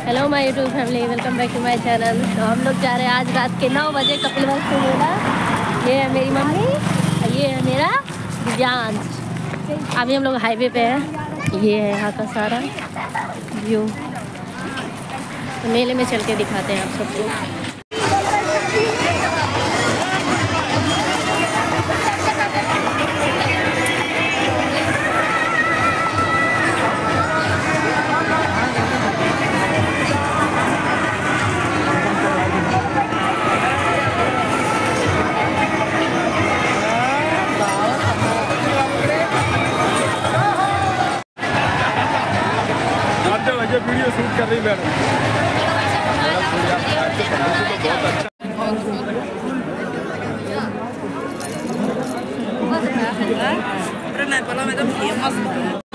Hello my YouTube family, welcome back to my channel. तो हम लोग जा रहे हैं आज रात के 9 बजे कपिलवस्तु मेला। ये है मेरी मम्मी, ये है मेरा दिव्यांश। अभी हम लोग हाईवे पे हैं। ये है यहाँ का सारा व्यू। तो मेले में चल के दिखाते हैं आप सबको। वीडियो शूट कर रही मैडम। बहुत अच्छा।